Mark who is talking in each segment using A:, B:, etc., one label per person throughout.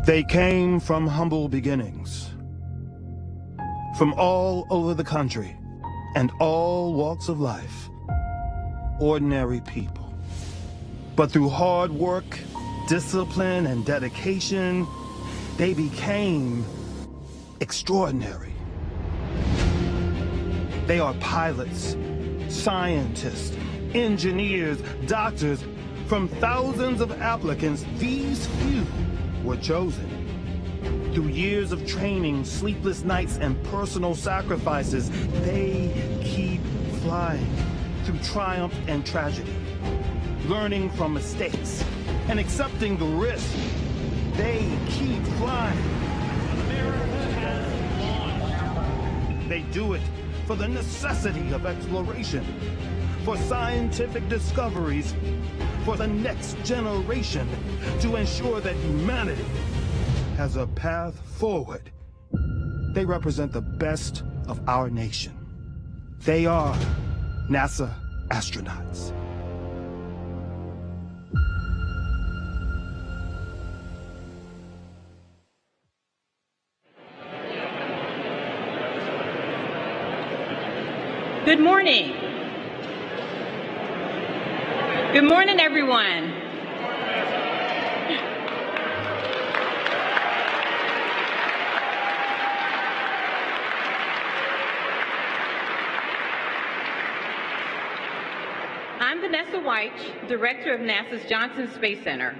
A: They came from humble beginnings, from all over the country and all walks of life, ordinary people. But through hard work, discipline, and dedication, they became extraordinary. They are pilots, scientists, engineers, doctors. From thousands of applicants, these few were chosen. Through years of training, sleepless nights, and personal sacrifices, they keep flying through triumph and tragedy, learning from mistakes and accepting the risk. They keep flying. America has launched. They do it for the necessity of exploration, for scientific discoveries, for the next generation, to ensure that humanity has a path forward. They represent the best of our nation. They are NASA astronauts.
B: Good morning. Good morning, everyone. I'm Vanessa White, Director of NASA's Johnson Space Center,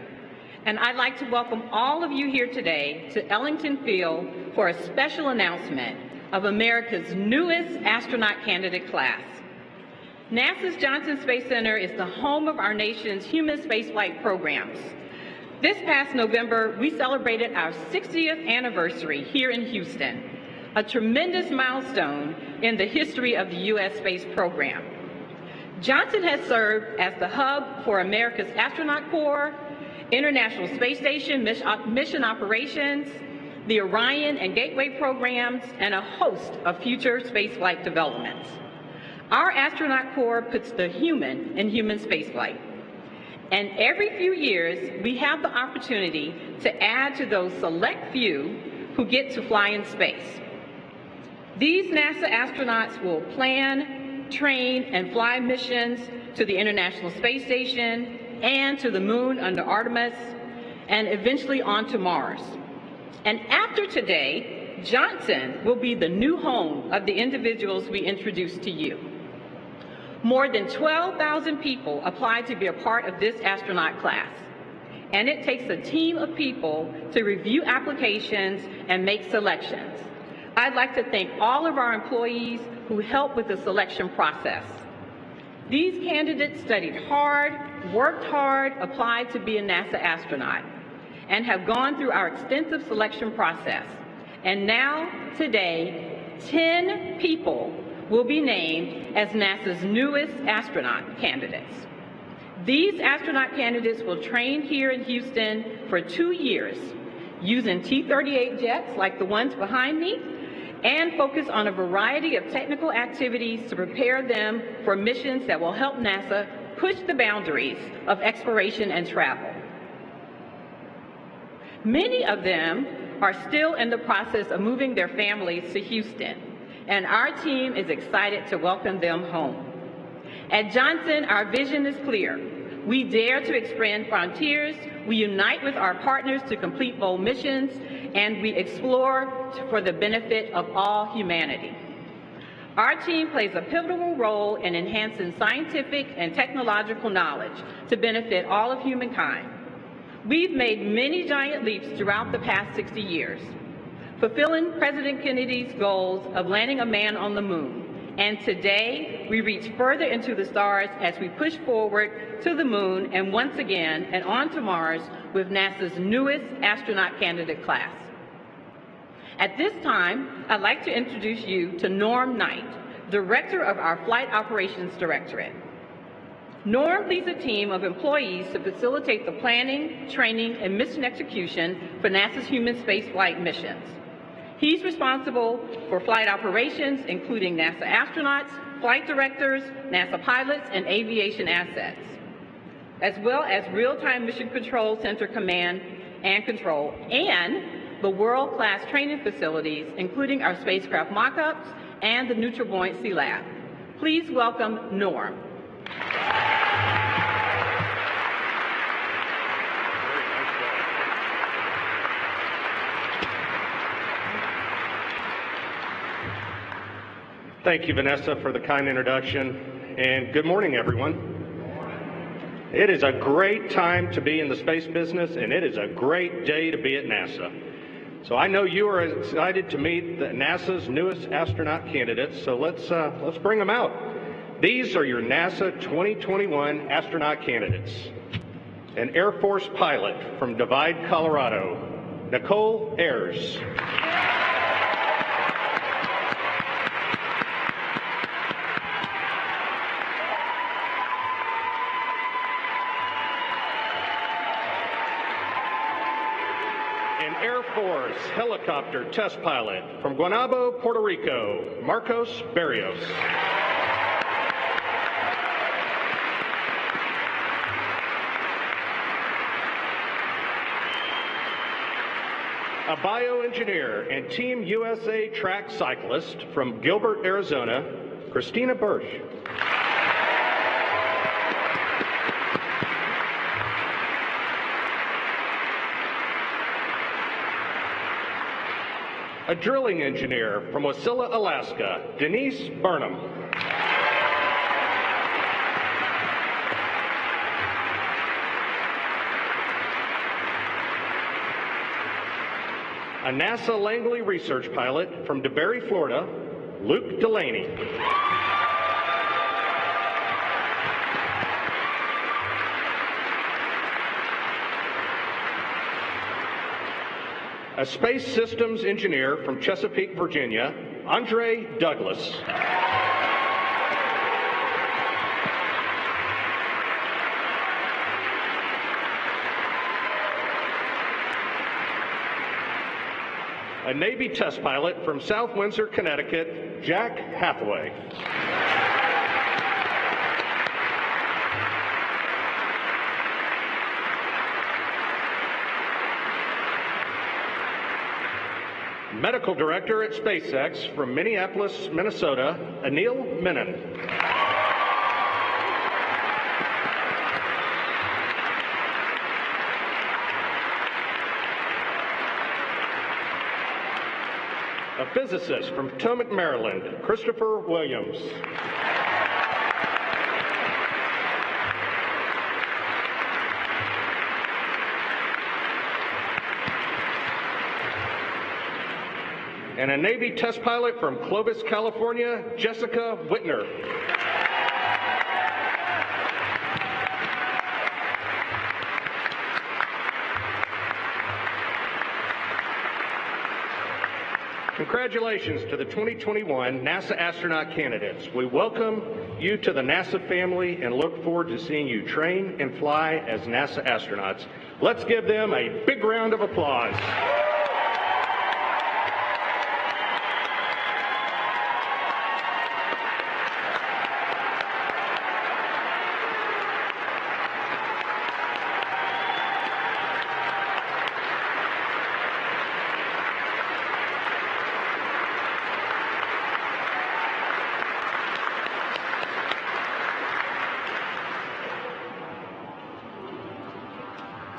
B: and I'd like to welcome all of you here today to Ellington Field for a special announcement of America's newest astronaut candidate class. NASA's Johnson Space Center is the home of our nation's human spaceflight programs. This past November, we celebrated our 60th anniversary here in Houston, a tremendous milestone in the history of the U.S. space program. Johnson has served as the hub for America's Astronaut Corps, International Space Station mission operations, the Orion and Gateway programs, and a host of future spaceflight developments. Our Astronaut Corps puts the human in human spaceflight. And every few years, we have the opportunity to add to those select few who get to fly in space. These NASA astronauts will plan, train, and fly missions to the International Space Station and to the moon under Artemis, and eventually on to Mars. And after today, Johnson will be the new home of the individuals we introduced to you. More than 12,000 people applied to be a part of this astronaut class, and it takes a team of people to review applications and make selections. I'd like to thank all of our employees who helped with the selection process. These candidates studied hard, worked hard, applied to be a NASA astronaut, and have gone through our extensive selection process. And now, today, 10 people will be named as NASA's newest astronaut candidates. These astronaut candidates will train here in Houston for 2 years, using T-38 jets like the ones behind me, and focus on a variety of technical activities to prepare them for missions that will help NASA push the boundaries of exploration and travel. Many of them are still in the process of moving their families to Houston, and our team is excited to welcome them home. At Johnson, our vision is clear. We dare to expand frontiers, we unite with our partners to complete bold missions, and we explore for the benefit of all humanity. Our team plays a pivotal role in enhancing scientific and technological knowledge to benefit all of humankind. We've made many giant leaps throughout the past 60 years, fulfilling President Kennedy's goals of landing a man on the moon. And today, we reach further into the stars as we push forward to the moon and once again and on to Mars with NASA's newest astronaut candidate class. At this time, I'd like to introduce you to Norm Knight, Director of our Flight Operations Directorate. Norm leads a team of employees to facilitate the planning, training, and mission execution for NASA's human spaceflight missions. He's responsible for flight operations, including NASA astronauts, flight directors, NASA pilots, and aviation assets, as well as real-time mission control center command and control, and the world-class training facilities, including our spacecraft mock-ups and the neutral buoyancy lab. Please welcome Norm.
C: Thank you, Vanessa, for the kind introduction, and good morning, everyone. It is a great time to be in the space business, and it is a great day to be at NASA. So I know you are excited to meet NASA's newest astronaut candidates, so let's bring them out. These are your NASA 2021 astronaut candidates. An Air Force pilot from Divide, Colorado, Nicole Ayers. Air Force helicopter test pilot from Guaynabo, Puerto Rico, Marcos Barrios. A bioengineer and Team USA track cyclist from Gilbert, Arizona, Christina Birch. A drilling engineer from Wasilla, Alaska, Denise Burnham. A NASA Langley research pilot from DeBerry, Florida, Luke Delaney. A space systems engineer from Chesapeake, Virginia, Andre Douglas. A Navy test pilot from South Windsor, Connecticut, Jack Hathaway. Medical Director at SpaceX from Minneapolis, Minnesota, Anil Menon. A physicist from Potomac, Maryland, Christopher Williams. And a Navy test pilot from Clovis, California, Jessica Whitner. Congratulations to the 2021 NASA astronaut candidates. We welcome you to the NASA family and look forward to seeing you train and fly as NASA astronauts. Let's give them a big round of applause.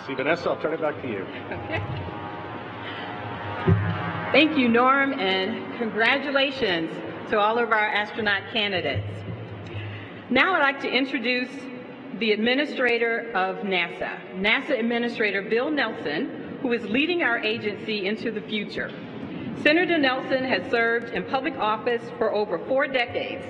C: See, Vanessa, I'll turn it back to you.
B: Okay. Thank you, Norm, and congratulations to all of our astronaut candidates. Now I'd like to introduce the Administrator of NASA, NASA Administrator Bill Nelson, who is leading our agency into the future. Senator Nelson has served in public office for over 4 decades,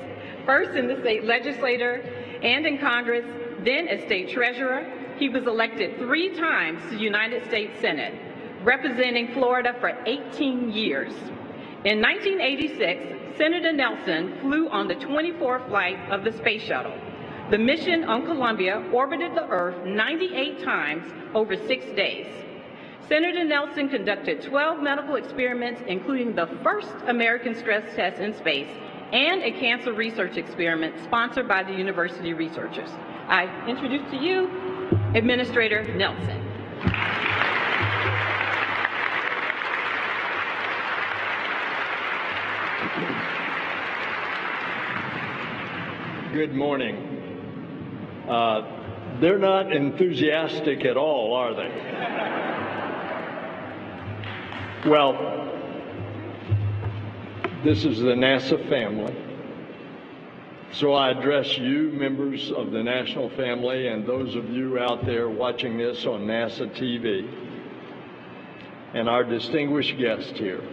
B: first in the state legislature and in Congress, then as state treasurer. He was elected 3 times to the United States Senate, representing Florida for 18 years. In 1986, Senator Nelson flew on the 24th flight of the space shuttle. The mission on Columbia orbited the Earth 98 times over 6 days. Senator Nelson conducted 12 medical experiments, including the first American stress test in space and a cancer research experiment sponsored by the university researchers. I introduce to you Administrator Nelson.
D: Good morning. They're not enthusiastic at all, are they? Well, this is the NASA family. So I address you, members of the national family, and those of you out there watching this on NASA TV, and our distinguished guest here.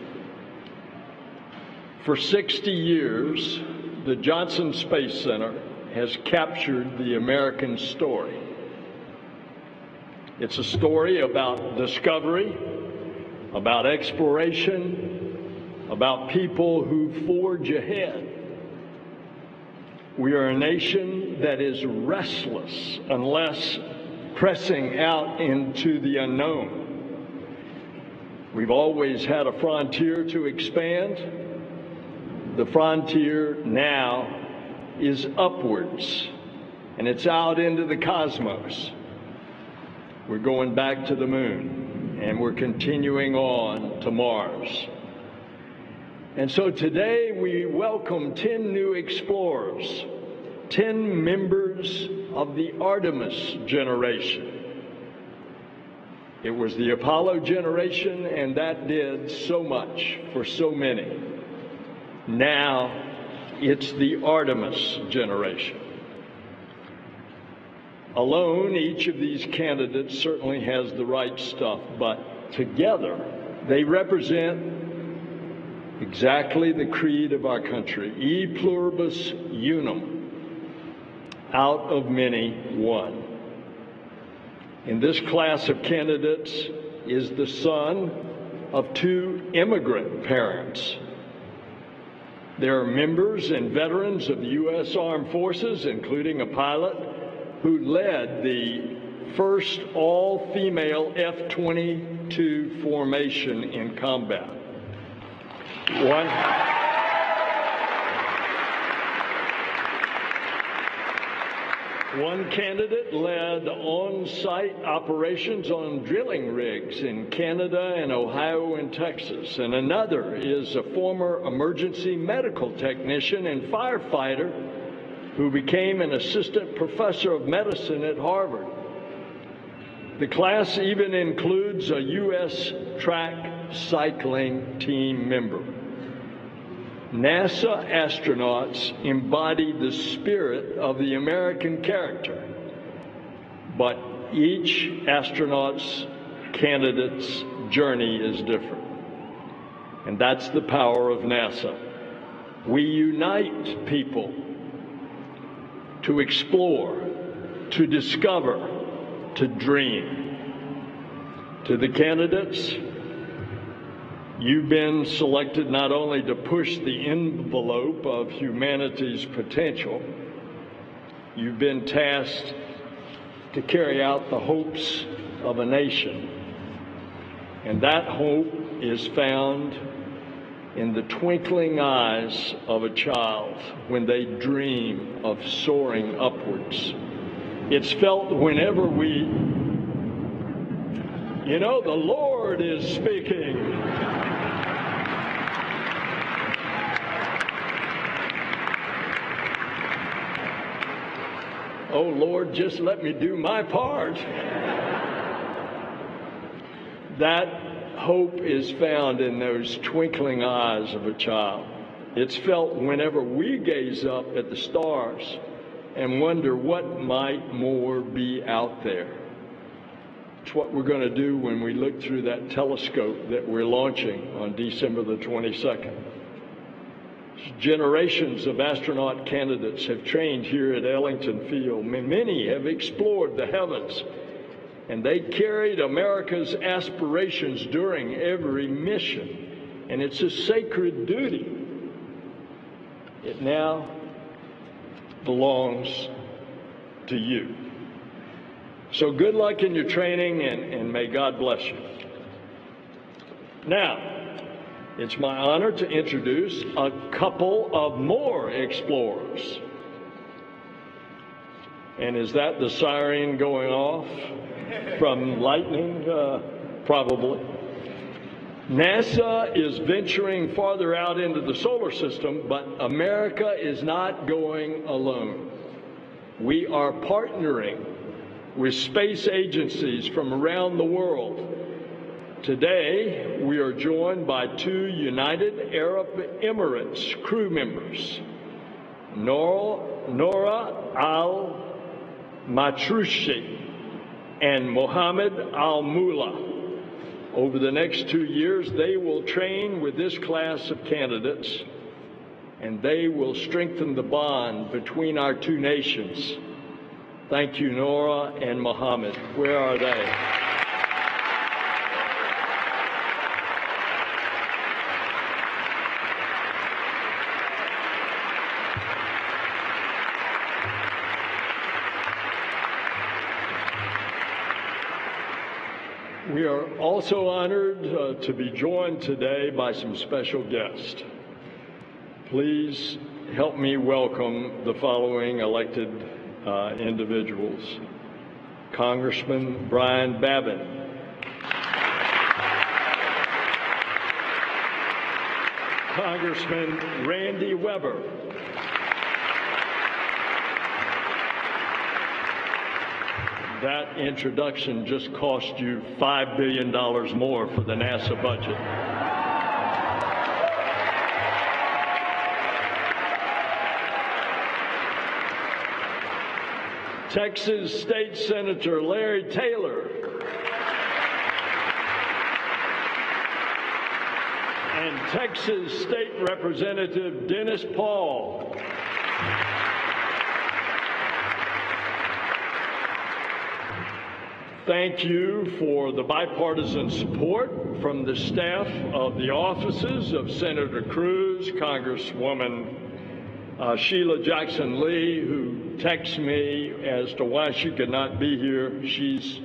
D: For 60 years, the Johnson Space Center has captured the American story. It's a story about discovery, about exploration, about people who forge ahead. We are a nation that is restless unless pressing out into the unknown. We've always had a frontier to expand. The frontier now is upwards, and it's out into the cosmos. We're going back to the moon, and we're continuing on to Mars. And so today we welcome 10 new explorers, 10 members of the Artemis generation. It was the Apollo generation, and that did so much for so many. Now it's the Artemis generation. Alone, each of these candidates certainly has the right stuff, but together they represent exactly the creed of our country, e pluribus unum, out of many, one. In this class of candidates is the son of two immigrant parents. There are members and veterans of the U.S. Armed Forces, including a pilot who led the first all-female F-22 formation in combat. One candidate led on-site operations on drilling rigs in Canada and Ohio and Texas, and another is a former emergency medical technician and firefighter who became an assistant professor of medicine at Harvard. The class even includes a U.S. track cycling team member. NASA astronauts embody the spirit of the American character, but each astronaut's candidate's journey is different. And that's the power of NASA. We unite people to explore, to discover, to dream. To the candidates, you've been selected not only to push the envelope of humanity's potential, you've been tasked to carry out the hopes of a nation. And that hope is found in the twinkling eyes of a child when they dream of soaring upwards. It's felt whenever the Lord is speaking. Oh, Lord, just let me do my part. That hope is found in those twinkling eyes of a child. It's felt whenever we gaze up at the stars and wonder what might more be out there. It's what we're going to do when we look through that telescope that we're launching on December the 22nd. Generations of astronaut candidates have trained here at Ellington Field. Many have explored the heavens, and they carried America's aspirations during every mission. And it's a sacred duty. It now belongs to you. So good luck in your training, and may God bless you. Now, it's my honor to introduce a couple of more explorers. And is that the siren going off from lightning? Probably. NASA is venturing farther out into the solar system, but America is not going alone. We are partnering with space agencies from around the world. Today, we are joined by 2 United Arab Emirates crew members, Nora Al-Matrushi and Mohammed Al-Mula. Over the next 2 years, they will train with this class of candidates, and they will strengthen the bond between our 2 nations. Thank you, Nora and Mohammed. Where are they? We are also honored to be joined today by some special guests. Please help me welcome the following elected individuals. Congressman Brian Babin. Congressman Randy Weber. That introduction just cost you $5 billion more for the NASA budget. Texas State Senator Larry Taylor. And Texas State Representative Dennis Paul. Thank you for the bipartisan support from the staff of the offices of Senator Cruz, Congresswoman Sheila Jackson Lee, who texts me as to why she could not be here. She's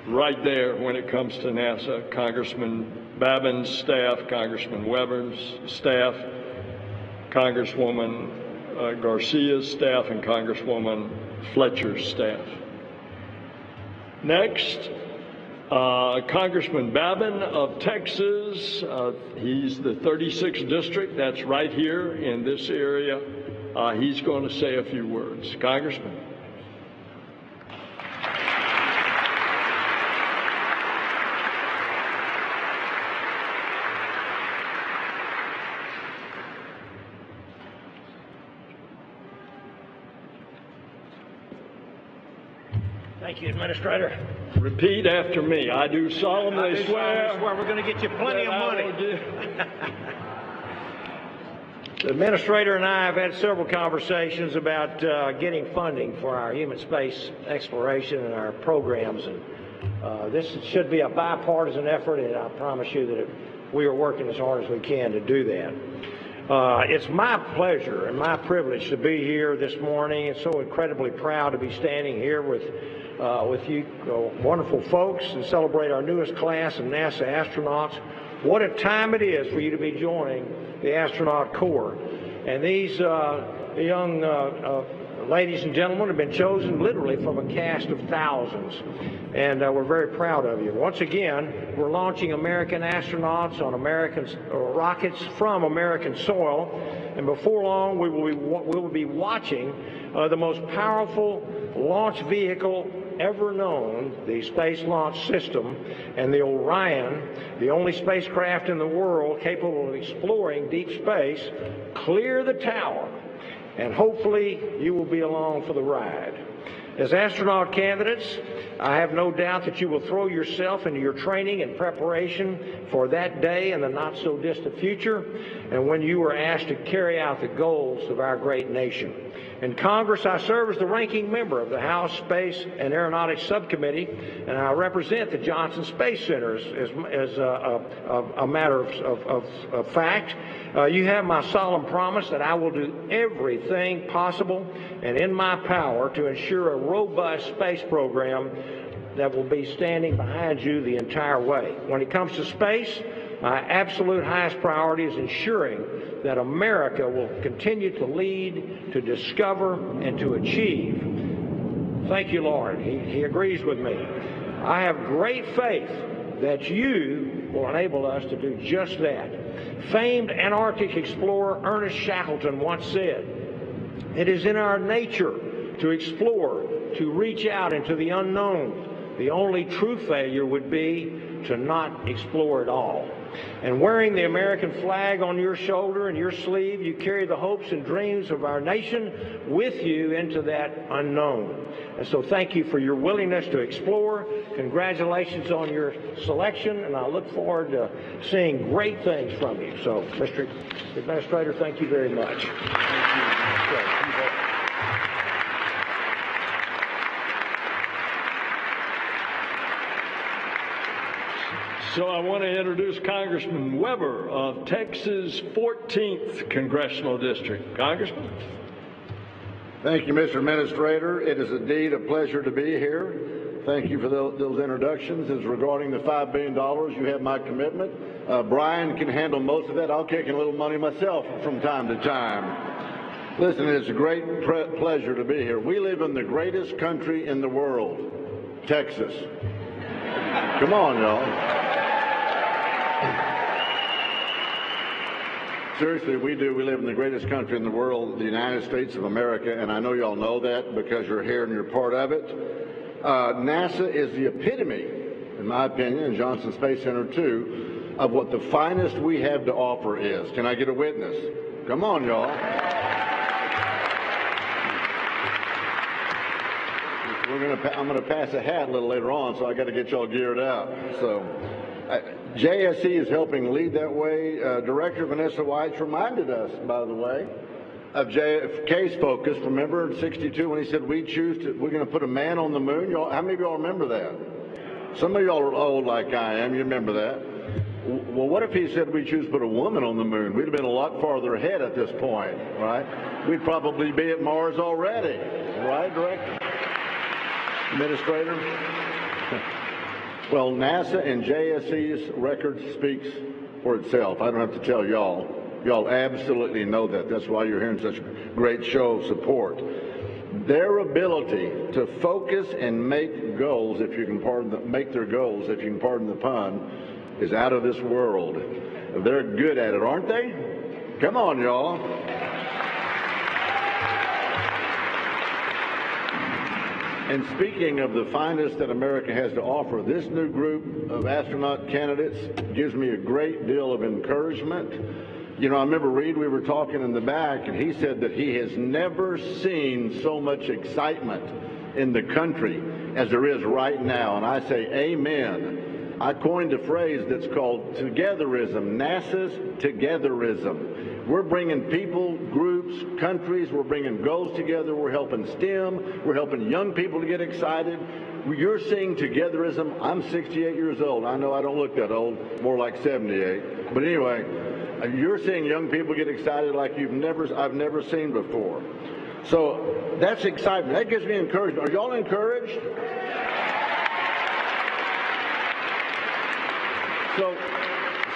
D: right there when it comes to NASA. Congressman Babin's staff, Congressman Weber's staff, Congresswoman Garcia's staff, and Congresswoman Fletcher's staff. Next, Congressman Babin of Texas. He's the 36th district. That's right here in this area. He's going to say a few words. Congressman.
E: Thank you, Administrator.
D: Repeat after me. I do solemnly swear.
E: We're going to get you plenty of money. The Administrator and I have had several conversations about getting funding for our human space exploration and our programs. And this should be a bipartisan effort, and I promise you that we are working as hard as we can to do that. It's my pleasure and my privilege to be here this morning, and so incredibly proud to be standing here with you wonderful folks and celebrate our newest class of NASA astronauts. What a time it is for you to be joining the astronaut corps. And these young ladies and gentlemen have been chosen literally from a cast of thousands. And we're very proud of you. Once again, we're launching American astronauts on American rockets from American soil. And before long, we will be watching the most powerful launch vehicle ever known, the Space Launch System, and the Orion, the only spacecraft in the world capable of exploring deep space, clear the tower. And hopefully you will be along for the ride. As astronaut candidates, I have no doubt that you will throw yourself into your training and preparation for that day in the not-so-distant future, and when you are asked to carry out the goals of our great nation. In Congress, I serve as the ranking member of the House Space and Aeronautics Subcommittee, and I represent the Johnson Space Center as a matter of fact. You have my solemn promise that I will do everything possible and in my power to ensure a robust space program that will be standing behind you the entire way. When it comes to space, my absolute highest priority is ensuring that America will continue to lead, to discover, and to achieve. Thank you, Lord. He agrees with me. I have great faith that you will enable us to do just that. Famed Antarctic explorer Ernest Shackleton once said, "It is in our nature to explore, to reach out into the unknown. The only true failure would be to not explore at all." And wearing the American flag on your shoulder and your sleeve, you carry the hopes and dreams of our nation with you into that unknown. And so thank you for your willingness to explore. Congratulations on your selection, and I look forward to seeing great things from you. So, Mr. Administrator, thank you very much.
D: So I want to introduce Congressman Weber of Texas' 14th Congressional District. Congressman.
F: Thank you, Mr. Administrator. It is indeed a pleasure to be here. Thank you for those introductions. As regarding the $5 billion, you have my commitment. Brian can handle most of that. I'll kick in a little money myself from time to time. Listen, it's a great pleasure to be here. We live in the greatest country in the world, Texas. Come on, y'all. Seriously, we do. We live in the greatest country in the world, the United States of America, and I know y'all know that because you're here and you're part of it. NASA is the epitome, in my opinion, and Johnson Space Center too, of what the finest we have to offer is. Can I get a witness? Come on, y'all. I'm going to pass a hat a little later on, so I got to get y'all geared up. So. JSC is helping lead that way. Director Vanessa White reminded us, by the way, of JFK's focus. Remember in '62 when he said we're going to put a man on the moon? Y'all, how many of y'all remember that? Some of y'all are old like I am. You remember that? Well, what if he said we choose to put a woman on the moon? We'd have been a lot farther ahead at this point, right? We'd probably be at Mars already, right, Director? Administrator? Well, NASA and JSC's record speaks for itself. I don't have to tell y'all. Y'all absolutely know that. That's why you're hearing such a great show of support. Their ability to focus and make goals, if you can make their goals, if you can pardon the pun, is out of this world. They're good at it, aren't they? Come on, y'all. And speaking of the finest that America has to offer, this new group of astronaut candidates gives me a great deal of encouragement. You know, I remember, Reed, we were talking in the back, and he said that he has never seen so much excitement in the country as there is right now. And I say amen. I coined a phrase that's called togetherism, NASA's togetherism. We're bringing people, groups, countries, we're bringing goals together, we're helping STEM, we're helping young people to get excited. You're seeing togetherism. I'm 68 years old. I know I don't look that old, more like 78. But anyway, you're seeing young people get excited like I've never seen before. So that's excitement. That gives me encouragement. Are y'all encouraged?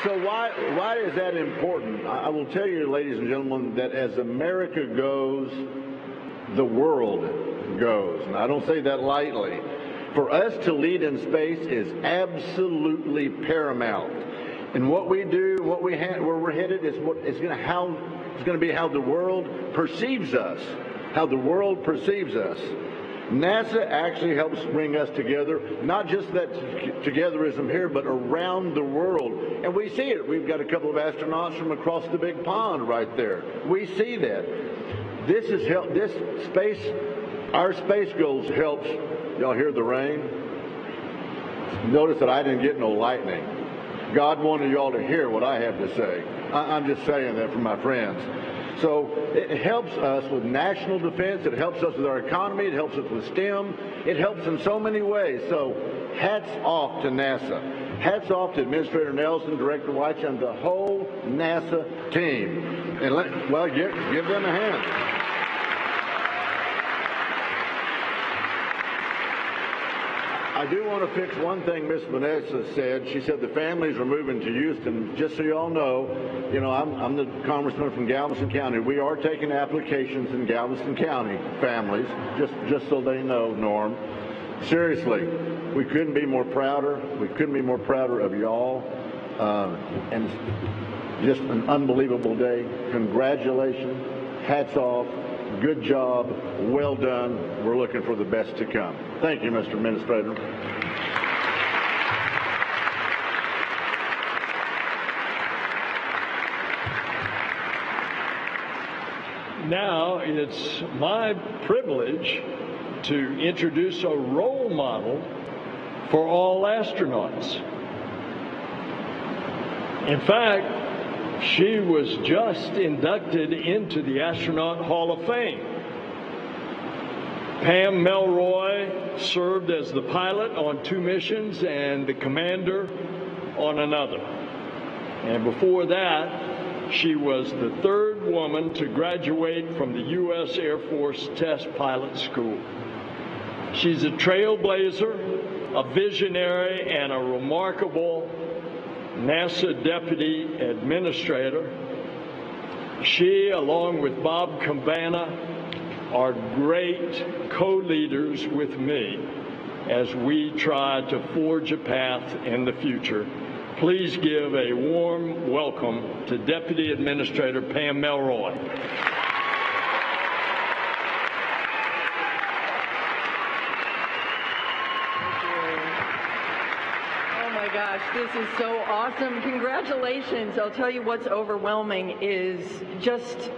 F: So why is that important? I will tell you, ladies and gentlemen, that as America goes, the world goes. And I don't say that lightly. For us to lead in space is absolutely paramount. And what we do, where we're headed, is going to be how the world perceives us. How the world perceives us. NASA actually helps bring us together, not just that togetherism here, but around the world. And we see it. We've got a couple of astronauts from across the big pond right there. We see that. Our space goals helps. Y'all hear the rain? Notice that I didn't get no lightning. God wanted y'all to hear what I have to say. I'm just saying that for my friends. So it helps us with national defense. It helps us with our economy. It helps us with STEM. It helps in so many ways. So hats off to NASA. Hats off to Administrator Nelson, Director White, and the whole NASA team. And give them a hand. I do want to fix one thing Miss Vanessa said. She said the families are moving to Houston. Just so you all know, I'm the congressman from Galveston County. We are taking applications in Galveston County, families, just so they know, Norm. Seriously, we couldn't be more prouder. We couldn't be more prouder of y'all. and it's just an unbelievable day. Congratulations, hats off, good job, well done. We're looking for the best to come. Thank you, Mr. Administrator.
D: Now it's my privilege to introduce a role model for all astronauts. In fact, she was just inducted into the Astronaut Hall of Fame. Pam Melroy served as the pilot on 2 missions and the commander on another. And before that, she was the 3rd woman to graduate from the U.S. Air Force Test Pilot School. She's a trailblazer, a visionary, and a remarkable NASA Deputy Administrator. She, along with Bob Cabana, are great co-leaders with me as we try to forge a path in the future. Please give a warm welcome to Deputy Administrator Pam Melroy.
G: Gosh, this is so awesome. Congratulations. I'll tell you what's overwhelming is just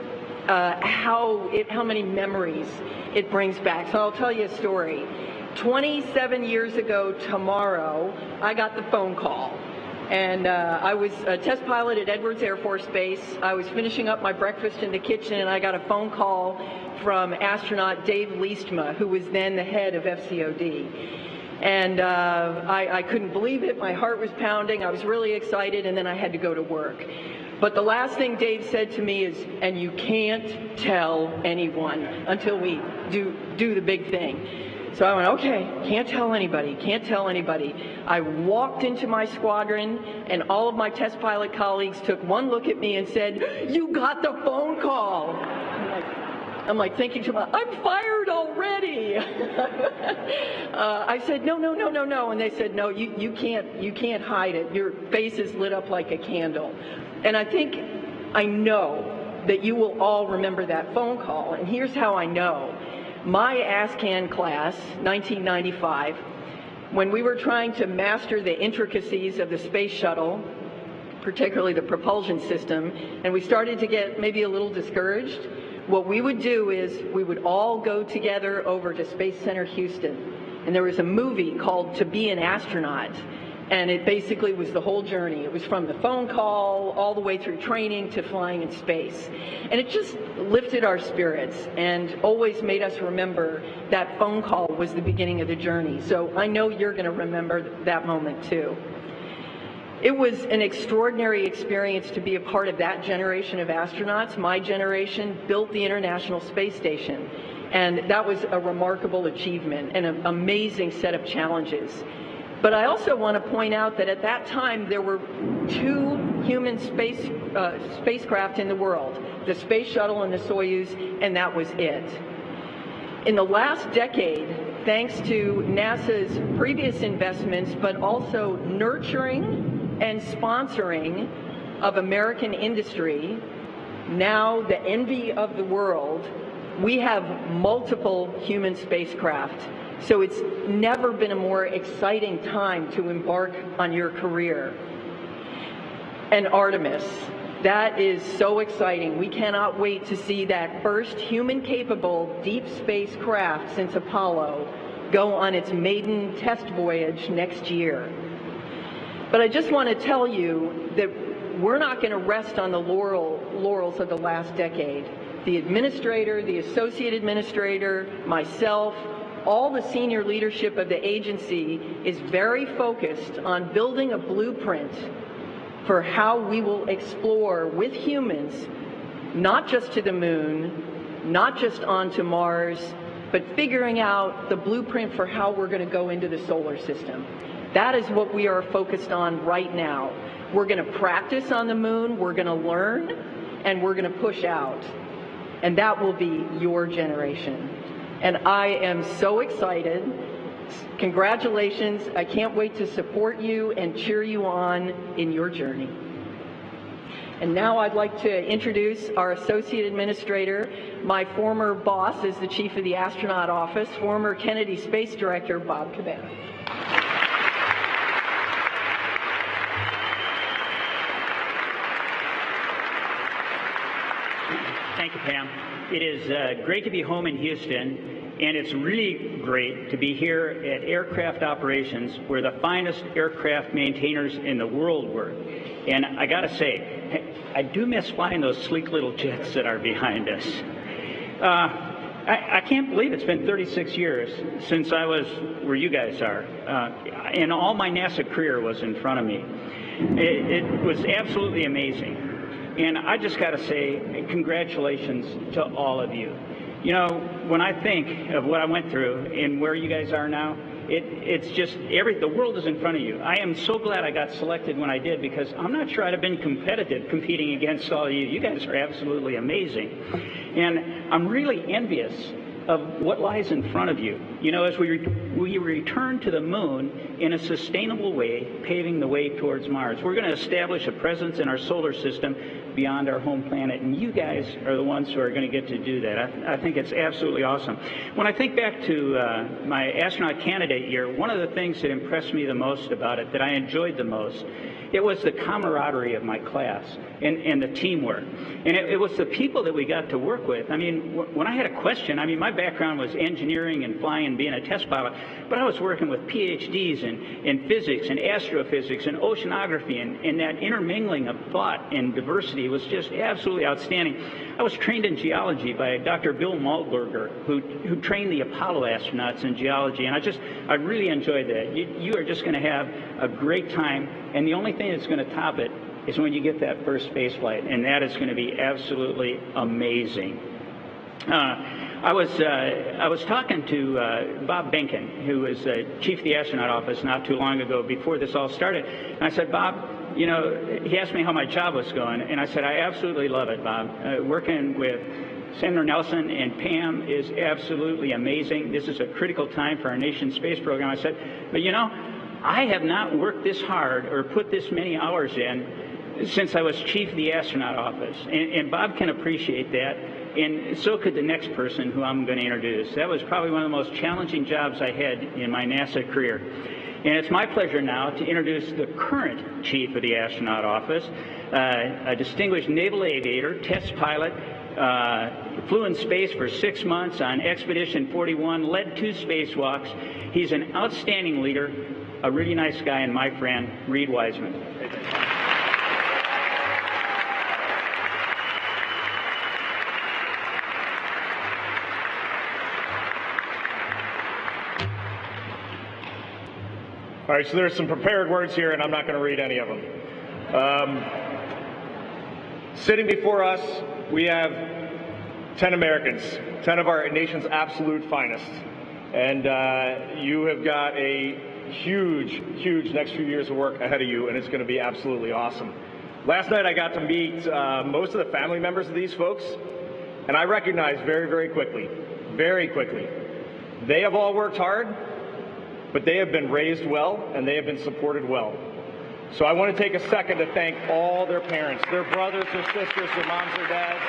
G: how many memories it brings back. So I'll tell you a story. 27 years ago tomorrow, I got the phone call. And I was a test pilot at Edwards Air Force Base. I was finishing up my breakfast in the kitchen, and I got a phone call from astronaut Dave Leestma, who was then the head of FCOD. And I couldn't believe it. My heart was pounding. I was really excited, and then I had to go to work. But the last thing Dave said to me is, and you can't tell anyone until we do the big thing. So I went, okay, can't tell anybody, can't tell anybody. I walked into my squadron, and all of my test pilot colleagues took one look at me and said, you got the phone call. I'm like thinking to myself, I'm fired already. I said, no. And they said, no, you can't hide it. Your face is lit up like a candle. And I know that you will all remember that phone call. And here's how I know. My ASCAN class, 1995, when we were trying to master the intricacies of the space shuttle, particularly the propulsion system, and we started to get maybe a little discouraged, what we would do is we would all go together over to Space Center Houston. And there was a movie called To Be an Astronaut. And it basically was the whole journey. It was from the phone call all the way through training to flying in space. And it just lifted our spirits and always made us remember that phone call was the beginning of the journey. So I know you're going to remember that moment too. It was an extraordinary experience to be a part of that generation of astronauts. My generation built the International Space Station, and that was a remarkable achievement and an amazing set of challenges. But I also want to point out that at that time there were 2 human spacecraft in the world, the Space Shuttle and the Soyuz, and that was it. In the last decade, thanks to NASA's previous investments, but also nurturing and sponsoring of American industry, now the envy of the world, we have multiple human spacecraft. So it's never been a more exciting time to embark on your career. And Artemis, that is so exciting. We cannot wait to see that first human-capable deep space craft since Apollo go on its maiden test voyage next year. But I just want to tell you that we're not going to rest on the laurels of the last decade. The administrator, the associate administrator, myself, all the senior leadership of the agency is very focused on building a blueprint for how we will explore with humans, not just to the moon, not just onto Mars, but figuring out the blueprint for how we're going to go into the solar system. That is what we are focused on right now. We're going to practice on the moon, we're going to learn, and we're going to push out. And that will be your generation. And I am so excited Congratulations. I can't wait to support you and cheer you on in your journey. And now I'd like to introduce our Associate Administrator, my former boss as the Chief of the Astronaut Office, former Kennedy Space Director, Bob Cabana.
H: Thank you, Pam. It is great to be home in Houston. And it's really great to be here at Aircraft Operations, where the finest aircraft maintainers in the world work. And I got to say, I do miss flying those sleek little jets that are behind us. I can't believe it's been 36 years since I was where you guys are. And all my NASA career was in front of me. It was absolutely amazing. And I just got to say, congratulations to all of you. You know, when I think of what I went through and where you guys are now, it's just the world is in front of you. I am so glad I got selected when I did, because I'm not sure I'd have been competitive competing against all of you. You guys are absolutely amazing. And I'm really envious of what lies in front of you. You know, as we return to the moon in a sustainable way, paving the way towards Mars. We're going to establish a presence in our solar system beyond our home planet, and you guys are the ones who are going to get to do that. I think it's absolutely awesome. When I think back to my astronaut candidate year, one of the things that impressed me the most about it, that I enjoyed the most, it was the camaraderie of my class and the teamwork. And it was the people that we got to work with. I mean, when I had a question, I mean, my background was engineering and flying and being a test pilot, but I was working with PhDs in physics and astrophysics and oceanography, and that intermingling of thought and diversity was just absolutely outstanding. I was trained in geology by Dr. Bill Maltberger, who trained the Apollo astronauts in geology, and I really enjoyed that. You are just going to have a great time, and the only thing that's going to top it is when you get that first space flight, and that is going to be absolutely amazing. I was talking to Bob Benkin, who was chief of the astronaut office not too long ago before this all started, and I said, Bob, you know, he asked me how my job was going, and I said, I absolutely love it, Bob. Working with Senator Nelson and Pam is absolutely amazing. This is a critical time for our nation's space program. I said, but you know, I have not worked this hard or put this many hours in since I was chief of the astronaut office. And Bob can appreciate that, and so could the next person who I'm going to introduce. That was probably one of the most challenging jobs I had in my NASA career. And it's my pleasure now to introduce the current chief of the astronaut office, a distinguished naval aviator, test pilot, flew in space for 6 months on Expedition 41, led 2 spacewalks. He's an outstanding leader, a really nice guy, and my friend, Reed Wiseman.
I: All right, so there's some prepared words here, and I'm not going to read any of them. Sitting before us, we have 10 Americans, 10 of our nation's absolute finest. And you have got a huge, huge next few years of work ahead of you, and it's going to be absolutely awesome. Last night I got to meet most of the family members of these folks, and I recognized very quickly, they have all worked hard, but they have been raised well, and they have been supported well. So I want to take a second to thank all their parents, their brothers, their sisters, their moms, their dads.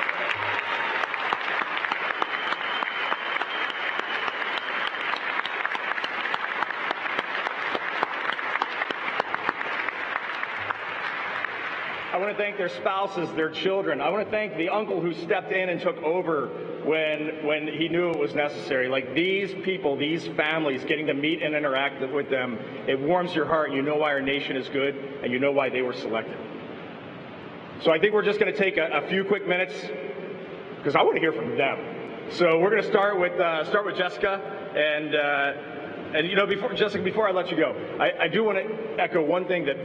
I: I want to thank their spouses, their children. I want to thank the uncle who stepped in and took over when he knew it was necessary. Like, these people, these families, getting to meet and interact with them, it warms your heart, and you know why our nation is good, and you know why they were selected. So I think we're just going to take a few quick minutes, because I want to hear from them. So we're going to start with Jessica, and you know, before I let you go, I do want to echo one thing that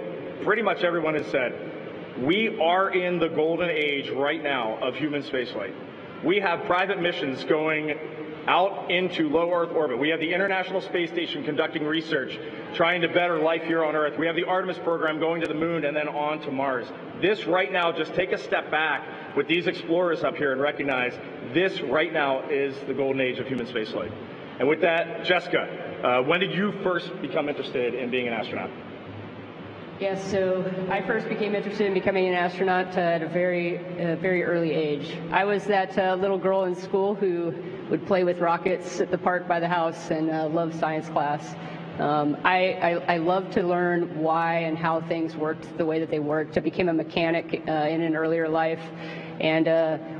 I: pretty much everyone has said. We are in the golden age right now of human spaceflight. We have private missions going out into low Earth orbit. We have the International Space Station conducting research, trying to better life here on Earth. We have the Artemis program going to the moon and then on to Mars. This right now, just take a step back with these explorers up here and recognize this right now is the golden age of human spaceflight. And with that, Jessica, when did you first become interested in being an astronaut?
J: Yes, so I first became interested in becoming an astronaut at a very early age. I was that little girl in school who would play with rockets at the park by the house and loved science class. I loved to learn why and how things worked the way that they worked. I became a mechanic in an earlier life. And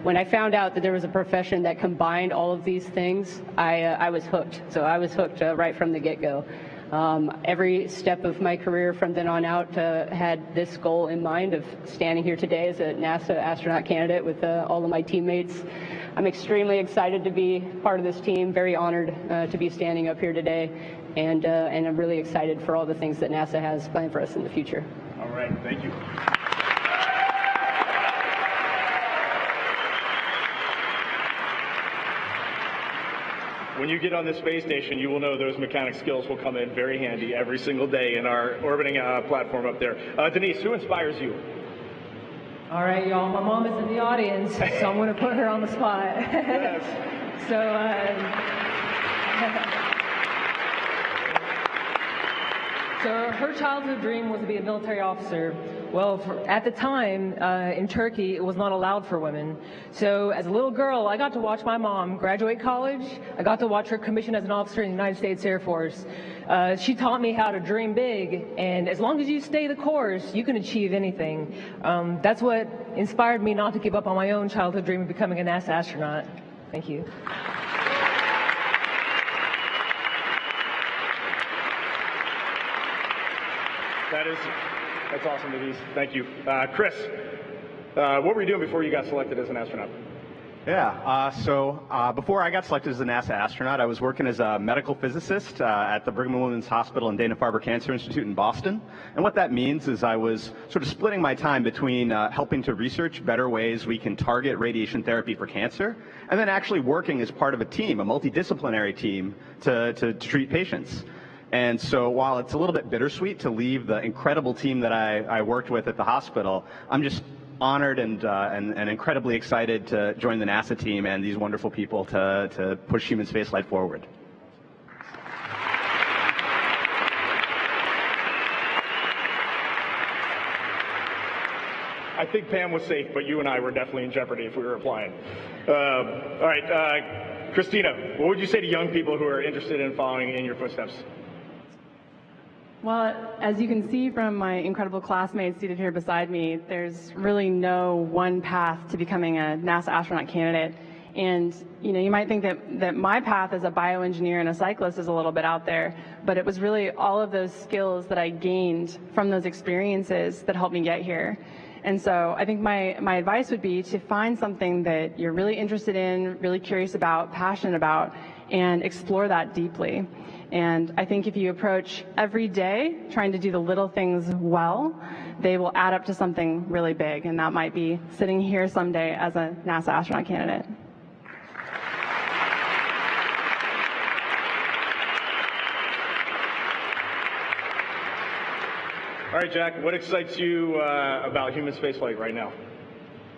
J: when I found out that there was a profession that combined all of these things, I was hooked. So I was hooked right from the get-go. Every step of my career from then on out had this goal in mind of standing here today as a NASA astronaut candidate with all of my teammates. I'm extremely excited to be part of this team, very honored to be standing up here today, and I'm really excited for all the things that NASA has planned for us in the future.
I: All right, thank you. When you get on the space station, you will know those mechanic skills will come in very handy every single day in our orbiting platform up there. Denise, who inspires you?
K: All right, y'all. My mom is in the audience, so I'm going to put her on the spot.
I: Yes.
K: So her childhood dream was to be a military officer. Well, at the time in Turkey, it was not allowed for women. So as a little girl, I got to watch my mom graduate college. I got to watch her commission as an officer in the United States Air Force. She taught me how to dream big, and as long as you stay the course, you can achieve anything. That's what inspired me not to give up on my own childhood dream of becoming a NASA astronaut. Thank you.
I: That's awesome, Denise. Thank you. Chris, what were you doing before you got selected as an astronaut?
L: Yeah, so before I got selected as a NASA astronaut, I was working as a medical physicist at the Brigham and Women's Hospital and Dana-Farber Cancer Institute in Boston. And what that means is I was sort of splitting my time between helping to research better ways we can target radiation therapy for cancer, and then actually working as part of a team, a multidisciplinary team, to treat patients. And so while it's a little bit bittersweet to leave the incredible team that I worked with at the hospital, I'm just honored and incredibly excited to join the NASA team and these wonderful people to push human spaceflight forward.
I: I think Pam was safe, but you and I were definitely in jeopardy if we were applying. All right, Christina, what would you say to young people who are interested in following in your footsteps?
M: Well, as you can see from my incredible classmates seated here beside me, there's really no one path to becoming a NASA astronaut candidate. And you might think that my path as a bioengineer and a cyclist is a little bit out there, but it was really all of those skills that I gained from those experiences that helped me get here. And so I think my advice would be to find something that you're really interested in, really curious about, passionate about, and explore that deeply. And I think if you approach every day trying to do the little things well, they will add up to something really big. And that might be sitting here someday as a NASA astronaut candidate.
I: All right, Jack, what excites you about human spaceflight right now?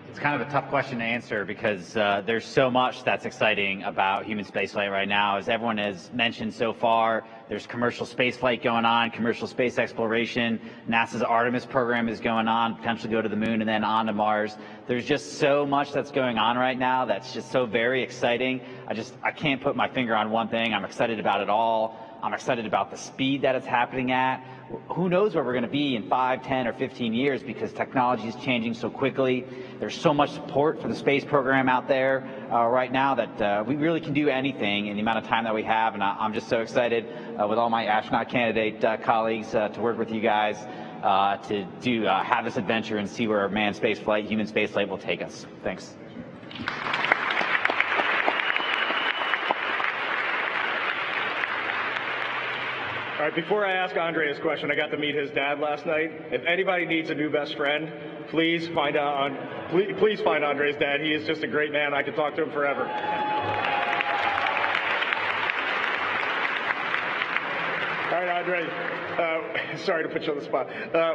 N: It's kind of a tough question to answer because there's so much that's exciting about human spaceflight right now. As everyone has mentioned so far, there's commercial spaceflight going on, commercial space exploration. NASA's Artemis program is going on, potentially go to the moon and then on to Mars. There's just so much that's going on right now that's just so very exciting. I can't put my finger on one thing. I'm excited about it all. I'm excited about the speed that it's happening at. Who knows where we're going to be in 5, 10, or 15 years because technology is changing so quickly. There's so much support for the space program out there right now that we really can do anything in the amount of time that we have. And I'm just so excited with all my astronaut candidate colleagues to work with you guys to have this adventure and see where manned spaceflight, human spaceflight will take us. Thanks.
I: All right, before I ask Andre his question, I got to meet his dad last night. If anybody needs a new best friend, please find Andre's dad. He is just a great man. I could talk to him forever. All right, Andre, sorry to put you on the spot.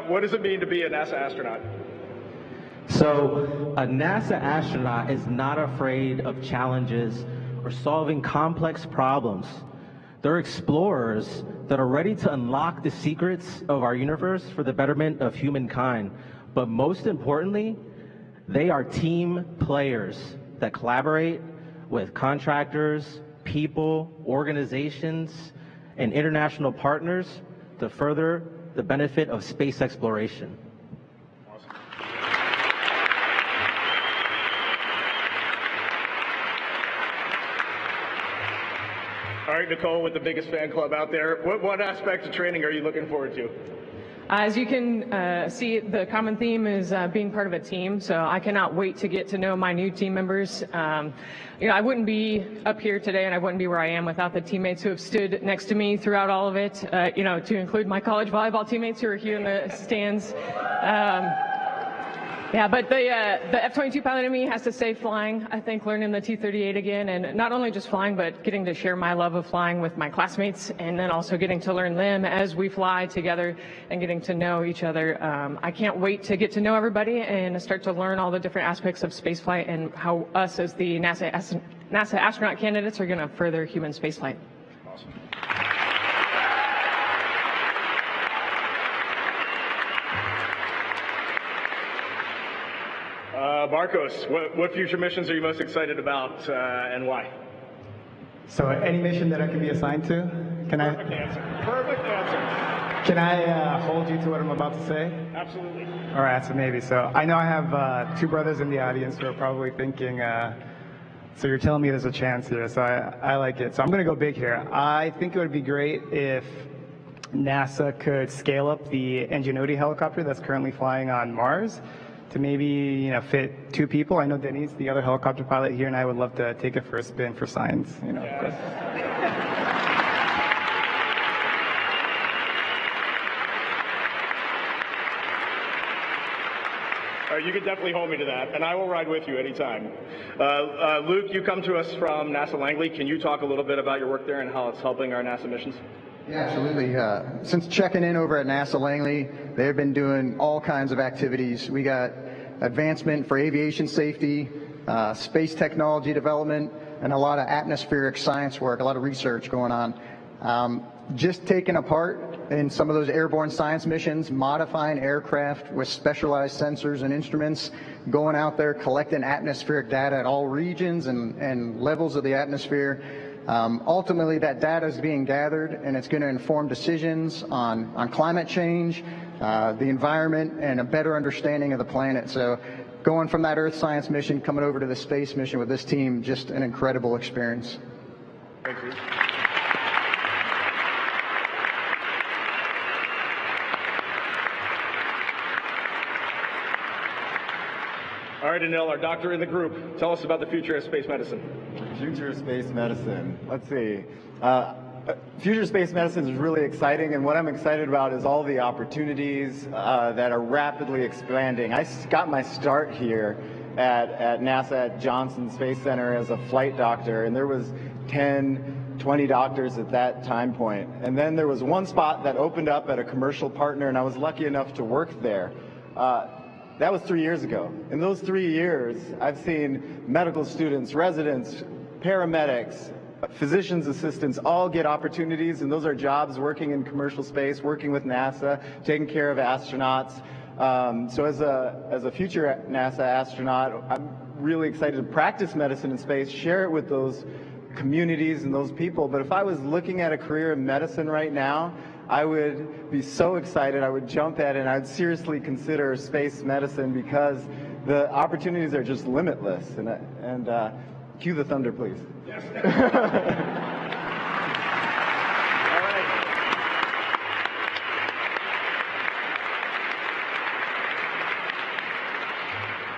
I: What does it mean to be a NASA astronaut?
O: So, a NASA astronaut is not afraid of challenges or solving complex problems. They're explorers that are ready to unlock the secrets of our universe for the betterment of humankind. But most importantly, they are team players that collaborate with contractors, people, organizations, and international partners to further the benefit of space exploration.
I: All right, Nicole, with the biggest fan club out there, what aspect of training are you looking forward to?
K: As you can see, the common theme is being part of a team, so I cannot wait to get to know my new team members. I wouldn't be up here today and I wouldn't be where I am without the teammates who have stood next to me throughout all of it, to include my college volleyball teammates who are here in the stands. But the F-22 pilot in me has to stay flying. I think learning the T-38 again, and not only just flying, but getting to share my love of flying with my classmates, and then also getting to learn them as we fly together and getting to know each other. I can't wait to get to know everybody and start to learn all the different aspects of spaceflight and how us as the NASA astronaut candidates are going to further human spaceflight.
I: Awesome. Marcos, what future missions are you most excited about and why?
P: So any mission that I can be assigned to?
I: Perfect answer. Perfect answer.
P: Can I hold you to what I'm about to say?
I: Absolutely.
P: All right, so maybe. So I know I have two brothers in the audience who are probably thinking, so you're telling me there's a chance here, so I like it. So I'm going to go big here. I think it would be great if NASA could scale up the Ingenuity helicopter that's currently flying on Mars to maybe fit two people. I know Denise, the other helicopter pilot here, and I would love to take it for a spin for science.
I: You can definitely hold me to that, and I will ride with you anytime. Luke, you come to us from NASA Langley. Can you talk a little bit about your work there and how it's helping our NASA missions?
Q: Yeah, absolutely. Since checking in over at NASA Langley, they've been doing all kinds of activities. We got advancement for aviation safety, space technology development, and a lot of atmospheric science work, a lot of research going on. Just taking apart in some of those airborne science missions, modifying aircraft with specialized sensors and instruments, going out there collecting atmospheric data at all regions and levels of the atmosphere. Ultimately, that data is being gathered, and it's going to inform decisions on climate change, the environment, and a better understanding of the planet. So going from that Earth science mission, coming over to the space mission with this team, just an incredible experience.
I: Thank you. All right, Anil, our doctor in the group, tell us about the future of space medicine.
R: Future of space medicine. Let's see. Future of space medicine is really exciting, and what I'm excited about is all the opportunities that are rapidly expanding. I got my start here at NASA at Johnson Space Center as a flight doctor, and there was 10, 20 doctors at that time point. And then there was one spot that opened up at a commercial partner, and I was lucky enough to work there. That was 3 years ago. In those 3 years, I've seen medical students, residents, paramedics, physician's assistants all get opportunities, and those are jobs working in commercial space, working with NASA, taking care of astronauts. So as a future NASA astronaut, I'm really excited to practice medicine in space, share it with those communities and those people. But if I was looking at a career in medicine right now, I would be so excited, I would jump at it, and I would seriously consider space medicine because the opportunities are just limitless. And cue the thunder, please.
I: Yes.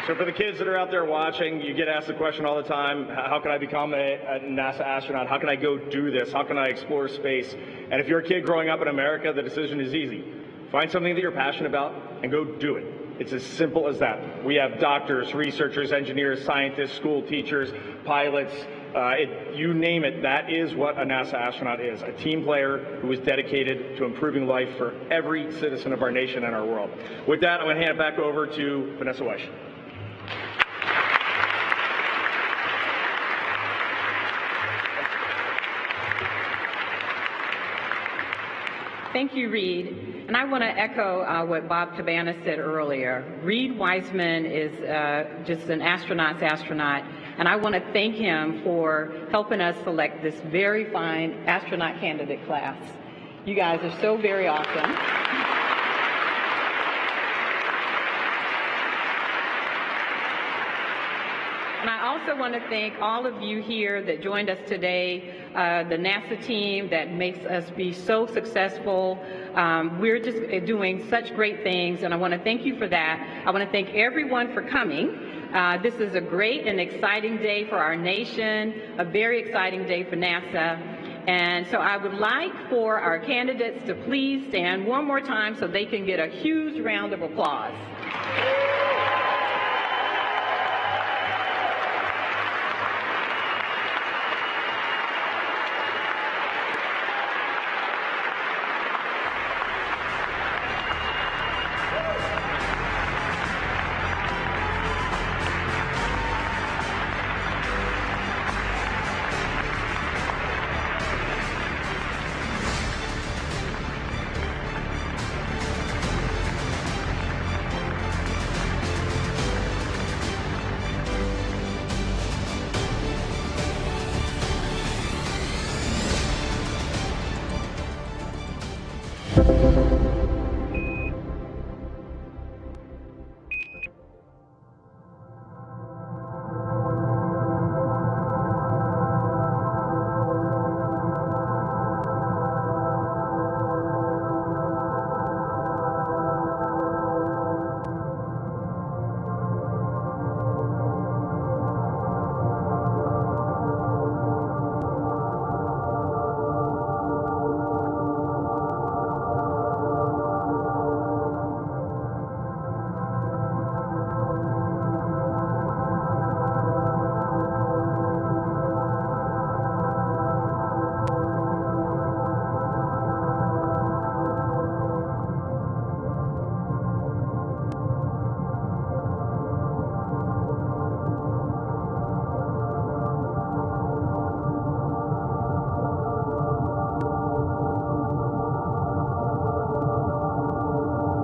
I: So for the kids that are out there watching, you get asked the question all the time, how can I become a NASA astronaut? How can I go do this? How can I explore space? And if you're a kid growing up in America, the decision is easy. Find something that you're passionate about and go do it. It's as simple as that. We have doctors, researchers, engineers, scientists, school teachers, pilots, You name it, that is what a NASA astronaut is, a team player who is dedicated to improving life for every citizen of our nation and our world. With that, I'm going to hand it back over to Vanessa Weish.
B: Thank you, Reed. And I want to echo what Bob Cabana said earlier. Reed Wiseman is just an astronaut's astronaut, and I want to thank him for helping us select this very fine astronaut candidate class. You guys are so very awesome. And I also want to thank all of you here that joined us today, the NASA team that makes us be so successful. We're just doing such great things, and I want to thank you for that. I want to thank everyone for coming. This is a great and exciting day for our nation, a very exciting day for NASA. And so I would like for our candidates to please stand one more time so they can get a huge round of applause.
S: Thank you.